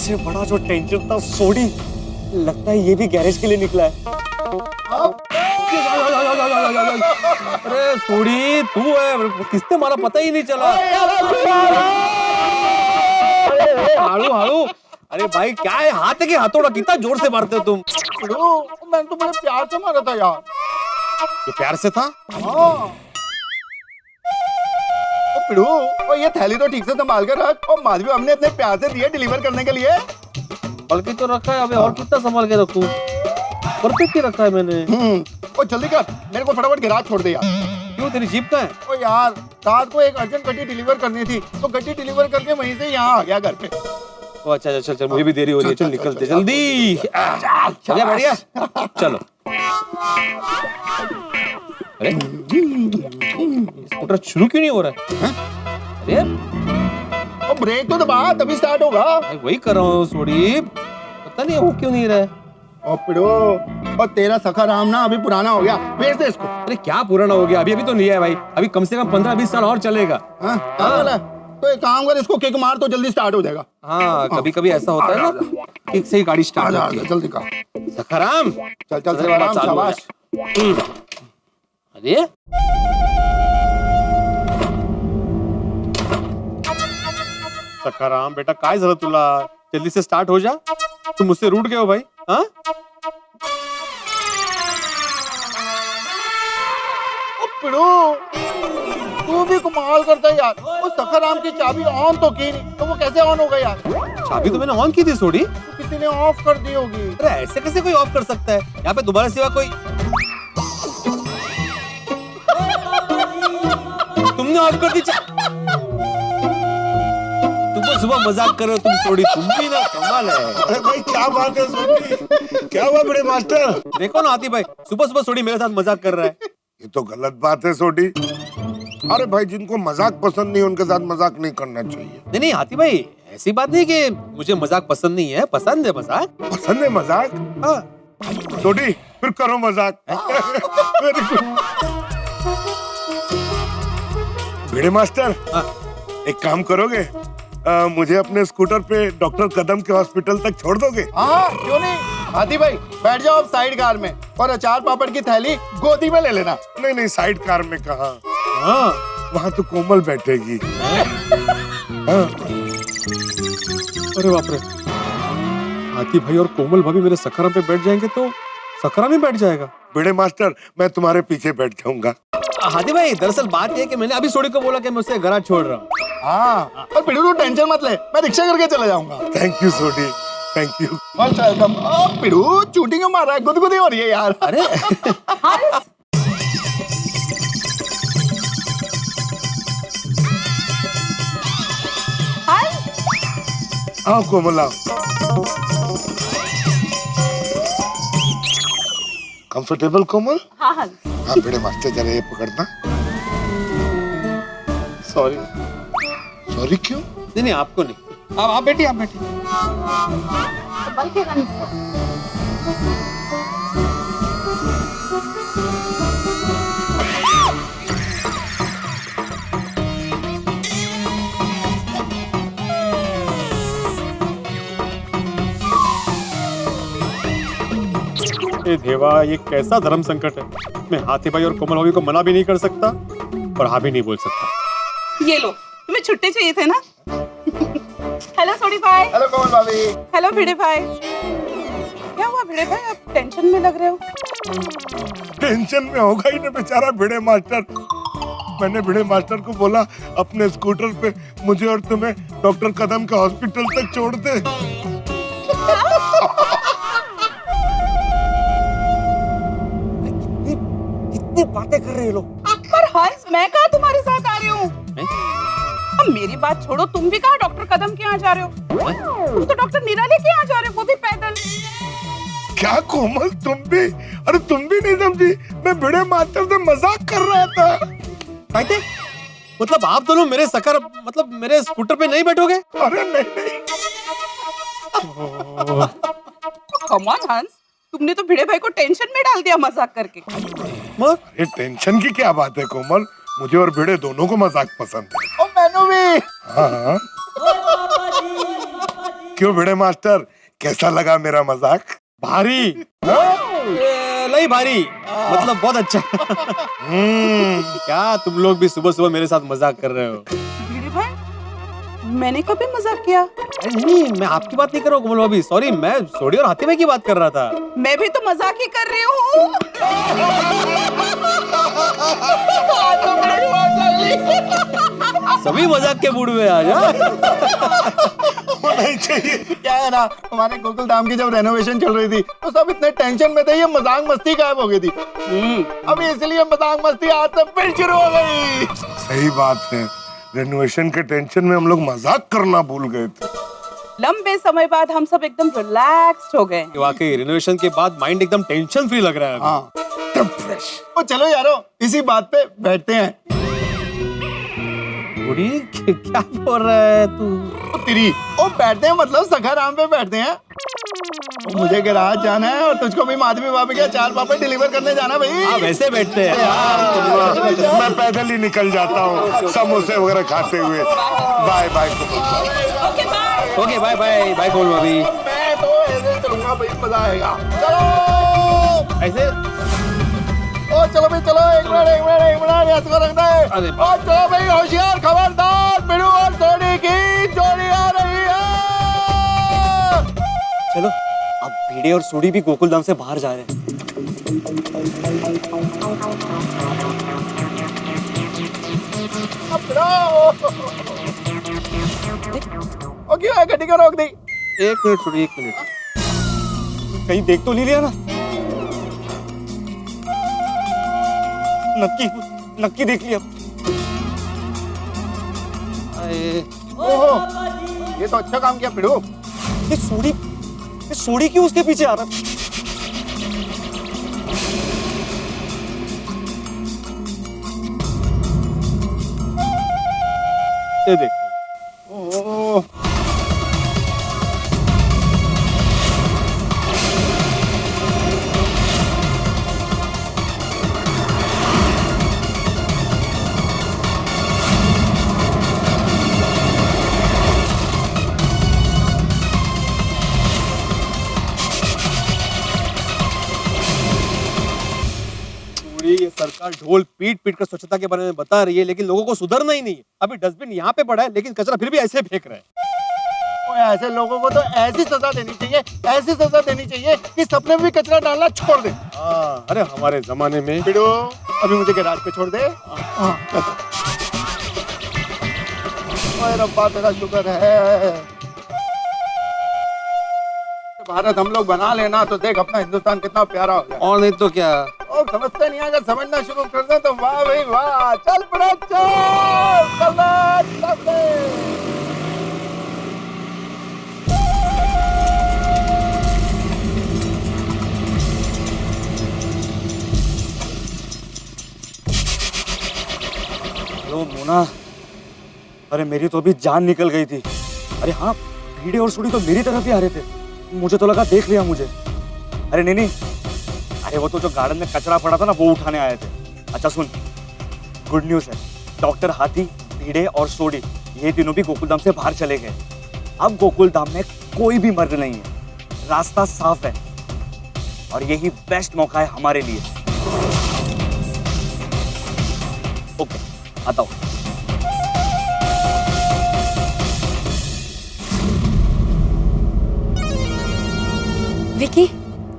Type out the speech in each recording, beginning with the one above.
सबसे बड़ा जो टेंशन था सोडी, लगता है ये भी गैरेज के लिए निकला है। अरे सोडी तू है, किसने मारा पता ही नहीं चला। हाड़ू हाड़ू, अरे भाई क्या है, हाथ है कि हथौड़ा, कितना जोर से मारते हो तुम। मैंने तो बड़े प्यार से मारा था यार। ये प्यार से था? हाँ। पिड़ू, और ये थैली तो ठीक से संभाल कर रख। और माधवी हमने इतने प्यार से दिए डिलीवर करने के लिए। बल्कि तो रखा है, अबे और कितना संभाल के रखूं? परफेक्ट ही रखा है मैंने। और जल्दी कर, मेरे को फटाफट गैराज छोड़ दे यार। क्यों, तेरी जीप कहाँ है? ओ यार, रात को एक अर्जेंट गड्डी डिलीवर करनी थी, तो गड्डी डिलीवर करके वहीं से यहाँ आ गया घर पे। ओ अच्छा चल चल, मुझे भी देरी हो रही है, चल निकलते जल्दी। चल बढ़िया, चलो। अरे स्कूटर शुरू क्यों नहीं हो रहा है? अरे और ब्रेक तो दबा, तभी स्टार्ट होगा। वही कर रहा हूँ सोडी, पता नहीं वो क्यों नहीं रहा है। और पिड़ो, और तेरा सखा राम ना अभी पुराना हो गया, बेच दे इसको। अरे क्या पुराना हो गया, अभी अभी तो लिया है भाई, अभी कम से कम 15-20 साल और चलेगा। हाँ, तो एक काम कर, इसको किक मार तो जल्दी स्टार्ट हो जाएगा। हाँ कभी कभी ऐसा होता है ना, किक से ही गाड़ी स्टार्ट होती है। जल्दी कर सखाराम, चल चल सखाराम, शाबाश। अरे सखाराम बेटा, काय झालं तुला, जल्दी से स्टार्ट हो जा, तुम मुझसे रूठ गए हो भाई। हाँ पिड़ो, तू भी कमाल करता है यार। वो सखाराम की चाबी ऑन तो की नहीं, तो वो कैसे ऑन हो गया यार? चाबी तो मैंने ऑन की थी सोडी। तो किसी ने ऑफ कर दी होगी। अरे ऐसे कैसे कोई ऑफ कर सकता है, यहाँ पे दोबारा सिवा कोई। तुमने ऑफ कर दी। तुम सुबह मजाक कर रहे हो तुम सोडी, तुम भी ना कमाल है। अरे भाई क्या बात है सोडी, क्या हुआ बड़े मास्टर? देखो ना हाथी भाई, सुबह सुबह सोडी मेरे साथ मजाक कर रहा है। ये तो गलत बात है सोडी। अरे भाई जिनको मजाक पसंद नहीं उनके साथ मजाक नहीं करना चाहिए। नहीं नहीं हाथी भाई, ऐसी बात नहीं कि मुझे मजाक पसंद नहीं है, पसंद है मजाक। पसंद है मजाक? हाँ सोडी फिर करो मजाक। Very good. भिड़े मास्टर, हाँ। एक काम करोगे, मुझे अपने स्कूटर पे डॉक्टर कदम के हॉस्पिटल तक छोड़ दोगे? हाँ क्यों नहीं। हाथी भाई बैठ जाओ अब साइड कार में, और अचार पापड़ की थैली गोदी में ले लेना। नहीं नहीं, साइड कार में कहाँ, हाँ वहाँ तो कोमल बैठेगी। हाँ। अरे बाप रे, हाथी भाई और कोमल भाभी मेरे सखाराम पे बैठ जाएंगे तो सखाराम ही बैठ जाएगा। भिड़े मास्टर, मैं तुम्हारे पीछे बैठ जाऊंगा। हाथी भाई दरअसल बात ये है कि मैंने अभी सोडी को बोला कि मैं उससे गराज छोड़ रहा हूँ। हाँ, और पिड़ू तू टेंशन मत ले, मैं रिक्शा करके चला जाऊंगा। Thank you Sodhi, thank you. पिड़ू चूटिंग मार रहा है, गुदगुदी हो रही है यार। अरे आओ कोमल आओ। कंफर्टेबल कोमल? हाँ हाँ। हाँ भिड़े मास्टर जरा ये पकड़ना। सॉरी। सॉरी क्यों? नहीं नहीं आपको नहीं, आप बैठिए, आप बैठिए। देवा, ये कैसा धर्म संकट है। मैं हाथी भाई और कोमल भाभी को मना भी नहीं कर सकता और हाँ भी नहीं बोल सकता। ये लो, तुम्हें छुट्टे चाहिए थे ना। हेलो सोडी भाई। हेलो कोमल भाभी। हेलो भिड़े भाई। क्या हुआ भिड़े भाई, आप टेंशन में लग रहे हो? टेंशन में होगा ही ना बेचारा भिड़े मास्टर। मैंने भिड़े मास्टर को बोला अपने स्कूटर पे मुझे और तुम्हें डॉक्टर कदम के हॉस्पिटल तक छोड़ दे। कितनी बातें कर रहे हो लोग। पर हंस, मैं कहा तुम्हारे साथ आ रही हूँ। अब मेरी बात छोड़ो, तुम भी कहा डॉक्टर कदम के यहाँ जा रहे हो? तुम तो डॉक्टर निराले के यहाँ जा रहे हो, वो भी पैदल। क्या कोमल तुम भी? अरे तुम भी नहीं समझी, मैं भिड़े मास्टर से मजाक कर रहा था। कहते मतलब आप दोनों मेरे सकर मतलब मेरे स्कूटर पे नहीं बैठोगे? अरे नहीं नहीं। कम ऑन हंस, तुमने तो भिड़े भाई को टेंशन में डाल दिया मजाक करके। मत ये टेंशन की क्या बात है कोमल, मुझे और भिड़े दोनों को मजाक पसंद है। ओ मैनू भी। हाँ क्यों भिड़े मास्टर, कैसा लगा मेरा मजाक? भारी नहीं भारी, मतलब बहुत अच्छा। क्या तुम लोग भी सुबह सुबह मेरे साथ मजाक कर रहे हो? भिड़े भाई, मैंने कभी मजाक किया? अरे नहीं, मैं आपकी बात नहीं कर रहा हूँ कोमल भाभी, सॉरी, मैं सोडी और हाथी भाई की बात कर रहा था। मैं भी तो मजाक ही कर रही हूँ। सभी मजाक के मूड में आ जा। नहीं चाहिए। क्या है ना, हमारे गोकुल धाम की जब रेनोवेशन चल रही थी तो सब इतने टेंशन में थे, ये मजाक मस्ती गायब हो गई थी। अभी इसलिए मजाक मस्ती आज से फिर शुरू हो गई। सही बात है, रेनोवेशन के टेंशन में हम लोग मजाक करना भूल गए थे। लंबे समय बाद हम सब एकदम रिलैक्स्ड हो गए। वाकई रेनोवेशन के बाद माइंड एकदम टेंशन फ्री लग रहा है। हाँ, एकदम फ्रेश। तो चलो यारो, इसी बात पे बैठते हैं। बुढ़ी क्या बोल रहा है तू? ओ तेरी, ओ बैठते हैं मतलब सखाराम पे बैठते हैं। तो मुझे गैराज जाना है और तुझको भी माधवी भाभी के अचार पापड़ डिलीवर करने जाना भाई। हाँ वैसे बैठते हैं। मैं पैदल ही निकल जाता हूँ समोसे वगैरह खाते हुए। Bye bye. Okay bye bye bye Komal भाभी। मैं तो ऐसे चलूंगा भाई, मजा आएगा। चलो ऐसे ओ चलो भाई चलो, एक मिनट इसको रख दे। अरे ओ चलो भाई, होशियार, खबरदार, बिड़ू और सोनी की जोड़ी आ रही है। चलो, अब भिड़े और सोडी भी गोकुल धाम से बाहर जा रहे हैं। अब बिड़ो। ओ क्यों है, गड्डी को रोक दी? एक मिनट छोड़िए, एक मिनट। कहीं देख तो नहीं लिया ना? नक्की देख लिया। ओहो, ये तो अच्छा काम किया बिड़ू। ये सोडी क्यों उसके पीछे आ रहा? ये देखो। ओह, ये सरकार ढोल पीट पीट कर स्वच्छता के बारे में बता रही है, लेकिन लोगों को सुधरना ही नहीं है। अभी डस्टबिन यहाँ पे पड़ा है, लेकिन कचरा फिर भी ऐसे फेंक रहे हैं। ओए ऐसे लोगों को तो ऐसी सजा देनी चाहिए, ऐसी सजा देनी चाहिए कि सपने में भी कचरा डालना छोड़ दे। हाँ, अरे हमारे जमाने में। बिड़ू, अभी मुझे गैराज पे छोड़ दे। हाँ, ओए रब्बा तेरा शुक्र है। भारत हम लोग बना लेना तो देख अपना हिंदुस्तान कितना प्यारा हो गया। और नहीं तो क्या। और समझते नहीं, अगर समझना शुरू कर दे तो वाह भाई वाह। चल बड़ा चल दे। हेलो मोना, अरे मेरी तो अभी जान निकल गई थी। अरे हाँ, भिड़े और सोडी तो मेरी तरफ ही आ रहे थे, मुझे तो लगा देख लिया मुझे। अरे नहीं, अरे वो तो जो गार्डन में कचरा पड़ा था ना, वो उठाने आए थे। अच्छा सुन, गुड न्यूज़ है, डॉक्टर हाथी, भिड़े और सोडी ये तीनों भी गोकुल धाम से बाहर चले गए। अब गोकुल धाम में कोई भी मर्द नहीं है, रास्ता साफ है और यही बेस्ट मौका है हमारे लिए। ओके, आता हूँ। विकी,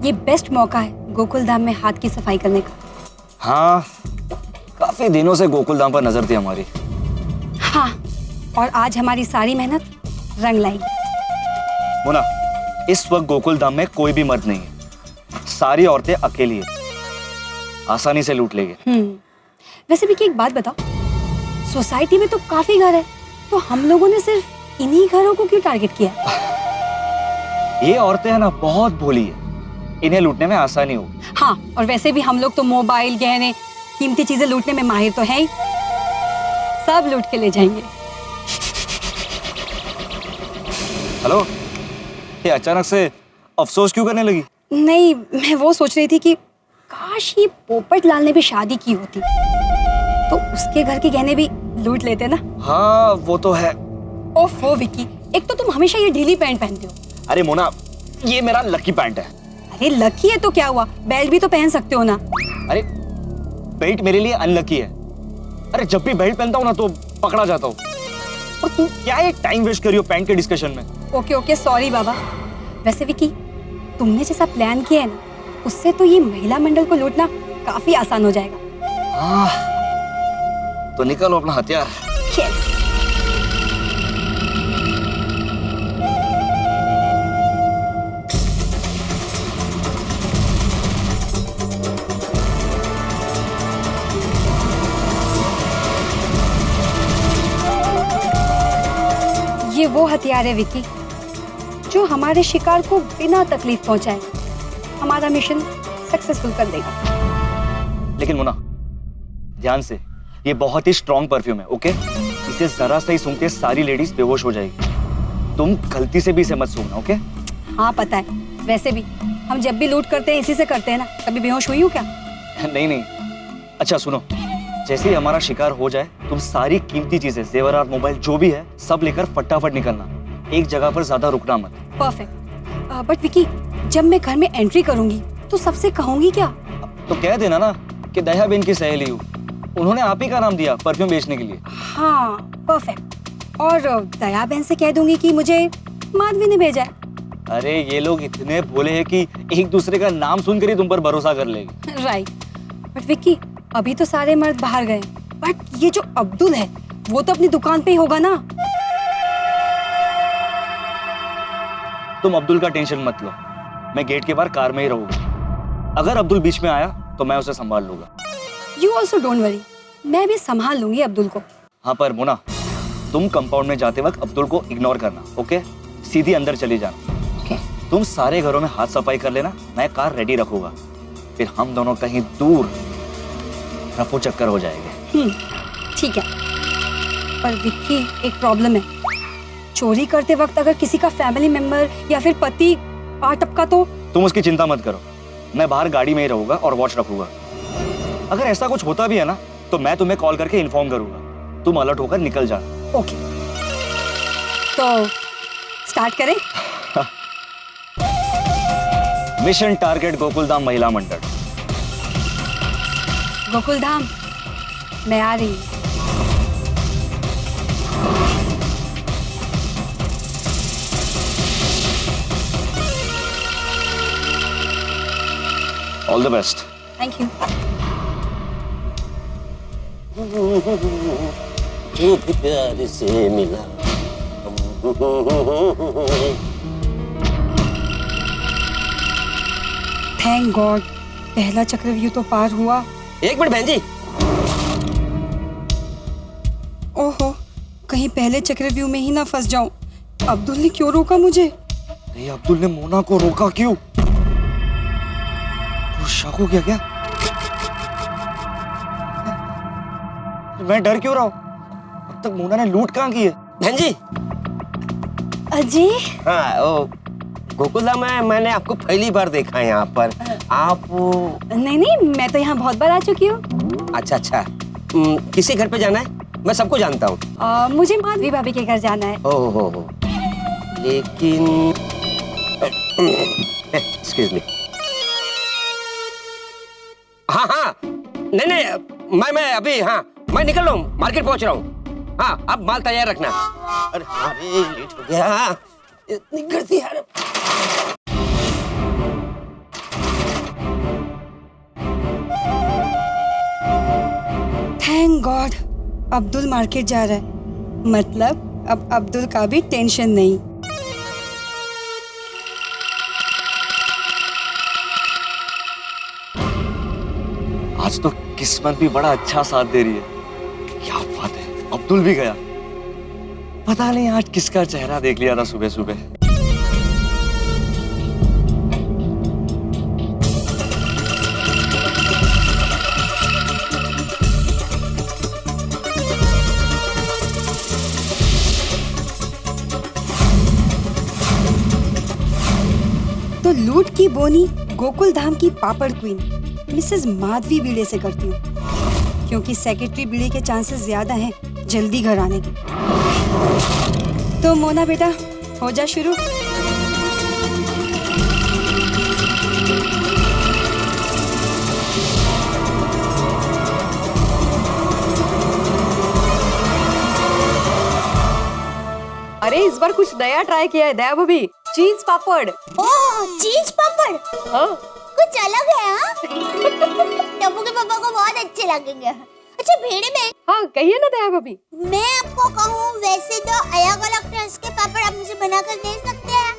ये बेस्ट मौका है गोकुल धाम में हाथ की सफाई करने का। हाँ, काफी दिनों से गोकुल धाम पर नजर थी हमारी। हाँ, और आज हमारी सारी मेहनत रंग लाएगी। मोना, इस वक्त गोकुल धाम में कोई भी मर्द नहीं है, सारी औरतें अकेली है, आसानी से लूट लेंगे। वैसे विकी एक बात बताओ, सोसाइटी में तो काफी घर है, तो हम लोगों ने सिर्फ इन्हीं घरों को क्यों टारगेट किया? ये औरतें है ना, बहुत भोली है, इन्हें लूटने में आसानी होगी। हाँ, और वैसे भी हम लोग तो मोबाइल, गहने, कीमती चीजें लूटने में माहिर तो है ही, सब लूट के ले जाएंगे। हेलो, ये अचानक से अफसोस क्यों करने लगी? नहीं, मैं वो सोच रही थी कि काश ये पोपट लाल ने भी शादी की होती तो उसके घर के गहने भी लूट लेते ना। हाँ वो तो है। ओफो विकी, एक तो तुम हमेशा ये ढीली पैंट पहनते हो। अरे मोना, ये मेरा लकी पैंट है। अरे लकी है तो क्या हुआ, बेल्ट भी तो पहन सकते हो ना। अरे बेल्ट मेरे लिए अनलकी है। अरे जब भी बेल्ट पहनता हूँ ना तो पकड़ा जाता हूँ। और तू क्या ये टाइम वेस्ट कर रही हो पैंट के डिस्कशन में? ओके ओके सॉरी बाबा। वैसे विकी, तुमने जैसा प्लान किया है ना, उससे तो ये महिला मंडल को लूटना काफी आसान हो जाएगा। तो निकालो अपना हथियार। Yes. ये वो हथियार है विकी, जो हमारे शिकार को बिना तकलीफ पहुंचाए हमारा मिशन सक्सेसफुल कर देगा। लेकिन मोना, ध्यान से, ये बहुत ही स्ट्रॉन्ग परफ्यूम है, ओके? इसे जरा सा ही सूंघते सारी लेडीज बेहोश हो जाएगी। तुम गलती से भी इसे मत सूंघना, ओके? हाँ पता है, वैसे भी हम जब भी लूट करते हैं इसी से करते हैं ना। कभी बेहोश हुई हूँ क्या? नहीं। अच्छा सुनो, जैसे ही हमारा शिकार हो जाए, तुम सारी कीमती चीजें, जेवरात, मोबाइल, जो भी है, सब लेकर फटाफट निकलना। एक जगह पर ज्यादा रुकना मत। परफेक्ट। बट विकी, जब मैं घर में एंट्री करूंगी तो सबसे कहूंगी क्या? तो कह देना ना कि दया बेन की सहेली हूँ, उन्होंने आप ही का नाम दिया परफ्यूम बेचने के लिए। हाँ परफेक्ट। और दया बहन से कह दूंगी कि मुझे माधवी ने भेजा है। अरे ये लोग इतने भोले हैं कि एक दूसरे का नाम सुनकर ही तुम पर भरोसा कर लेंगे। राइट। बट विक्की, अभी तो सारे मर्द बाहर गए, बट ये जो अब्दुल है वो तो अपनी दुकान पे ही होगा ना। तुम अब्दुल का टेंशन मत लो, मैं गेट के बाहर कार में ही रहूंगा। अगर अब्दुल बीच में आया तो मैं उसे संभाल लूंगा। यू ऑल्सो डोंट वरी, मैं भी संभाल लूंगी अब्दुल को। हाँ पर मोना, तुम कंपाउंड में जाते वक्त अब्दुल को इग्नोर करना, ओके? सीधी अंदर चली जाना। तुम सारे घरों में हाथ सफाई कर लेना, मैं कार रेडी रखूंगा। फिर हम दोनों कहीं दूर रफू चक्कर हो जाएंगे। ठीक है। पर विक्की, एक प्रॉब्लम है। चोरी करते वक्त अगर किसी का फैमिली मेंबर या फिर पति आ टपका तो? तुम उसकी चिंता मत करो, मैं बाहर गाड़ी में ही रहूंगा और वॉच रखूंगा। अगर ऐसा कुछ होता भी है ना तो मैं तुम्हें कॉल करके इन्फॉर्म करूंगा। तुम अलर्ट होकर निकल जाना। ओके, तो स्टार्ट करें? मिशन टारगेट गोकुलधाम महिला मंडल। गोकुलधाम, मैं आ रही हूँ। All the best. Thank you. जो भी प्यार से मिला। थैंक गॉड, पहला चक्रव्यूह तो पार हुआ। एक मिनट बहन जी। ओहो, कहीं पहले चक्रव्यूह में ही ना फंस जाऊं। अब्दुल ने क्यों रोका मुझे? अरे अब्दुल ने मोना को रोका क्यों? कुछ शक हो गया क्या? मैं डर क्यों रहा हूं? अब तक मोना ने लूट कहां की है? बहन जी। अजय, हाँ, ओ गोकुलधाम में मैंने आपको पहली बार देखा है यहाँ पर। आप नहीं, मैं तो यहाँ बहुत बार आ चुकी हूँ। अच्छा। किसी घर पे जाना है? मैं सबको जानता हूँ। मुझे माधवी भाभी के घर जाना है। हो। लेकिन एक्सक्यूज मी। हाँ, नहीं, मैं अभी, हाँ, मैं निकल रहा हूँ, मार्केट पहुँच रहा हूँ। हाँ, अब माल तैयार रखना। अरे लेट हो गया, इतनी गर्दी है। थैंक गॉड, अब्दुल मार्केट जा रहा है। मतलब अब अब्दुल का भी टेंशन नहीं। आज तो किस्मत भी बड़ा अच्छा साथ दे रही है। क्या बात है, अब्दुल भी गया। पता नहीं आज किसका चेहरा देख लिया था सुबह सुबह। तो लूट की बोनी गोकुलधाम की पापड़ क्वीन मिसेस माधवी बीड़े से करती हूँ, क्योंकि सेक्रेटरी बीड़े के चांसेस ज्यादा हैं जल्दी घर आने के। तो मोना बेटा हो जा शुरू। अरे इस बार कुछ नया ट्राई किया है दया भाभी, चीज पापड़। ओह चीज पापड़, हाँ कुछ अलग है। हाँ टप्पू के पापा को बहुत अच्छे लगेंगे। अच्छा भेड़े में, हाँ कहिए ना दया भाभी। मैं आपको कहूँ वैसे तो अलग अलग टेस्ट के पापड़ आप मुझे बनाकर दे सकते हैं।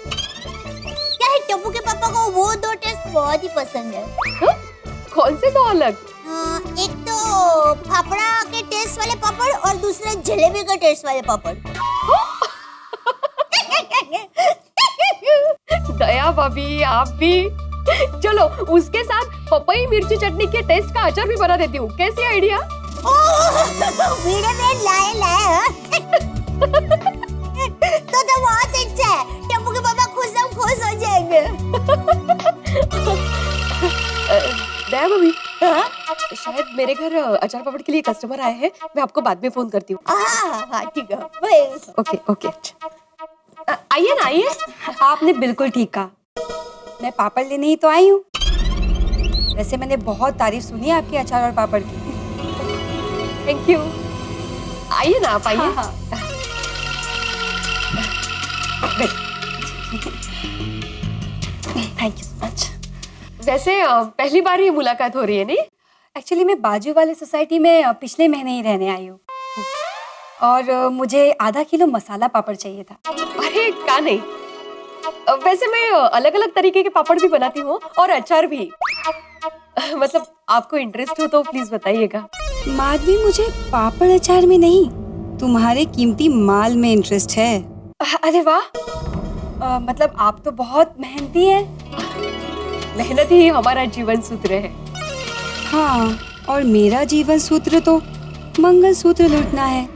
क्या है टप्पू के पापा को वो 2 टेस्ट बहुत ही पसंद है। हाँ? कौन से दो अलग? एक तो फाफड़ा के टेस्ट वाले पापड़ और दूसरा जलेबी के टेस्ट वाले पापड़। दया भाभी आप भी। चलो उसके साथ पपई मिर्ची चटनी के टेस्ट का अचार भी बना देती हूँ, कैसी आइडिया? वीडियो में लाए तो बहुत अच्छा है। टप्पू के पापा खुश हो जाएंगे। दया भाभी, शायद मेरे घर अचार पापड़ के लिए कस्टमर आए हैं, मैं आपको बाद में फोन करती हूँ। हाँ ठीक है। ओके ओके आइए ना आइए। आपने बिल्कुल ठीक कहा, मैं पापड़ लेने ही तो आई हूँ। वैसे मैंने बहुत तारीफ सुनी है आपके अचार और पापड़ की। Thank you. आइए ना आप आइए। हाँ, थैंक यू सो मच। वैसे पहली बार ही मुलाकात हो रही है नहीं? एक्चुअली मैं बाजू वाले सोसाइटी में पिछले महीने ही रहने आई हूँ और मुझे आधा किलो मसाला पापड़ चाहिए था। अरे का नहीं, वैसे मैं अलग अलग तरीके के पापड़ भी बनाती हूँ और अचार भी। मतलब आपको इंटरेस्ट हो तो प्लीज बताइएगा। माधवी मुझे पापड़ अचार में नहीं, तुम्हारे कीमती माल में इंटरेस्ट है। अरे वाह, मतलब आप तो बहुत मेहनती हैं। मेहनत ही हमारा जीवन सूत्र है। हाँ, और मेरा जीवन सूत्र तो मंगल सूत्र लूटना है।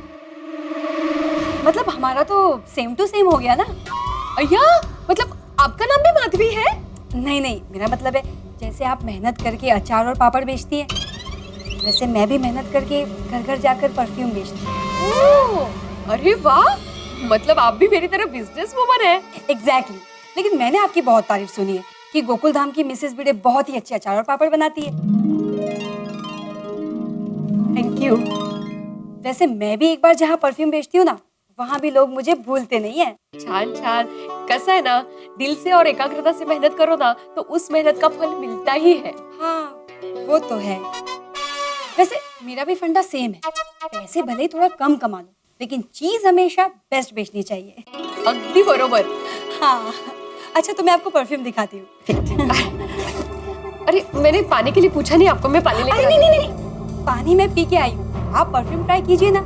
मतलब हमारा तो सेम टू सेम हो गया ना। अय्या, मतलब आपका नाम भी माधवी है? नहीं नहीं, मेरा मतलब है जैसे आप मेहनत करके अचार और पापड़ बेचती हैं, वैसे मैं भी मेहनत करके घर घर जाकर परफ्यूम बेचती हूँ। अरे वाह, मतलब आप भी मेरी तरह बिजनेस वुमन है। एग्जैक्टली। लेकिन मैंने आपकी बहुत तारीफ सुनी है कि गोकुल धाम की मिसेस भिड़े बहुत ही अच्छे अचार और पापड़ बनाती है। Thank you. वैसे मैं भी एक बार जहाँ परफ्यूम बेचती हूँ ना, वहाँ भी लोग मुझे भूलते नहीं है। छान छान। कैसा है ना, दिल से और एकाग्रता से मेहनत करो ना तो उस मेहनत का फल मिलता ही है। हाँ वो तो है। वैसे मेरा भी फंडा सेम है, पैसे भले ही थोड़ा कम कमा लो लेकिन चीज हमेशा बेस्ट बेचनी चाहिए। अगदी बरोबर। हाँ अच्छा, तो मैं आपको परफ्यूम दिखाती हूँ। अरे मैंने पानी के लिए पूछा नहीं आपको, मैं पानी लेकर। नहीं, पानी मैं पी के आई हूँ, आप परफ्यूम ट्राई कीजिए ना,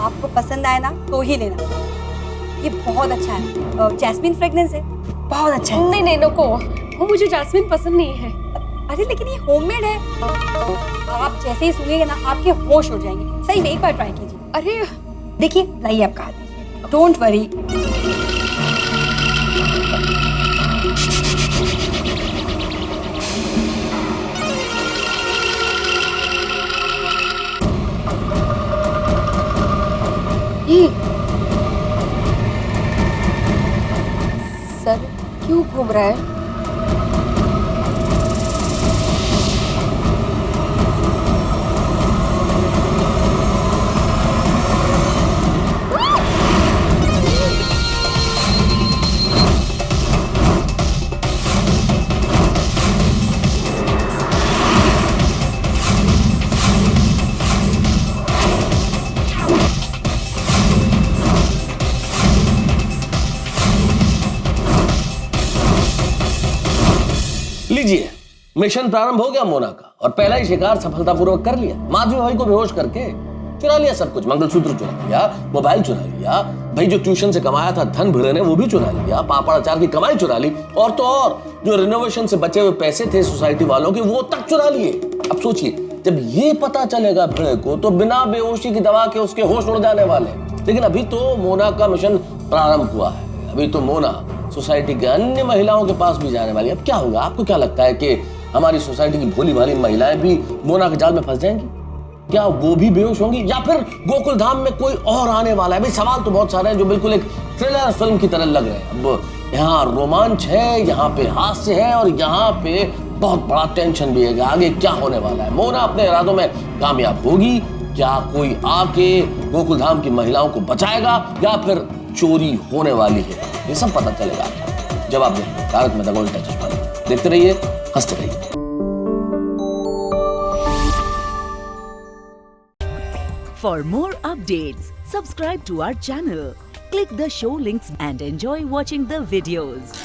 आपको पसंद आए ना तो ही लेना। ये बहुत अच्छा है, जैस्मिन फ्रेग्रेंस है, बहुत अच्छा है। नहीं नको, वो मुझे जैस्मिन पसंद नहीं है। अरे लेकिन ये होममेड है, आप जैसे ही सुनेंगे ना आपके होश हो जाएंगे। सही में एक बार ट्राई कीजिए। अरे देखिए, लाइए आपका हाथ, डोंट वरी। सर क्यों घूम रहा है? लीजिए, मिशन प्रारंभ हो गया मोना का और पहला ही शिकार सफलतापूर्वक कर लिया। माधवी भाई को बेहोश करके चुरा लिया सब कुछ। मंगलसूत्र चुरा लिया, मोबाइल चुरा लिया, भाई जो ट्यूशन से कमाया था धन भिड़े ने वो भी चुरा लिया, पापड़ अचार की कमाई चुरा ली, और तो और जो रिनोवेशन से बचे हुए पैसे थे सोसाइटी वालों के वो तक चुरा लिए। अब सोचिए, जब ये पता चलेगा भिड़े को तो बिना बेहोशी की दवा के उसके होश उड़ जाने वाले। लेकिन अभी तो मोना का मिशन प्रारंभ हुआ है, अभी तो मोना सोसाइटी के अन्य महिलाओं के पास भी जाने वाली है। अब क्या होगा? आपको क्या लगता है कि हमारी सोसाइटी की भोली भाली महिलाएं भी मोना के जाल में फंस जाएंगी? क्या वो भी बेहोश होंगी या फिर गोकुल धाम में कोई और आने वाला है? भाई सवाल तो बहुत सारे हैं जो बिल्कुल एक थ्रिलर फिल्म की तरह लग रहे हैं। अब यहाँ रोमांच है, यहाँ पे हास्य है और यहाँ पे बहुत बड़ा टेंशन भी है कि आगे क्या होने वाला है। मोना अपने इरादों में कामयाब होगी? क्या कोई आके गोकुल धाम की महिलाओं को बचाएगा या फिर चोरी होने वाली है? ये सब पता चलेगा जब आप देखिए तारक मेहता का उल्टा चश्मा। देखते रहिए, हंसते रहिए। For more updates, subscribe to our channel, click the show links and enjoy watching the videos.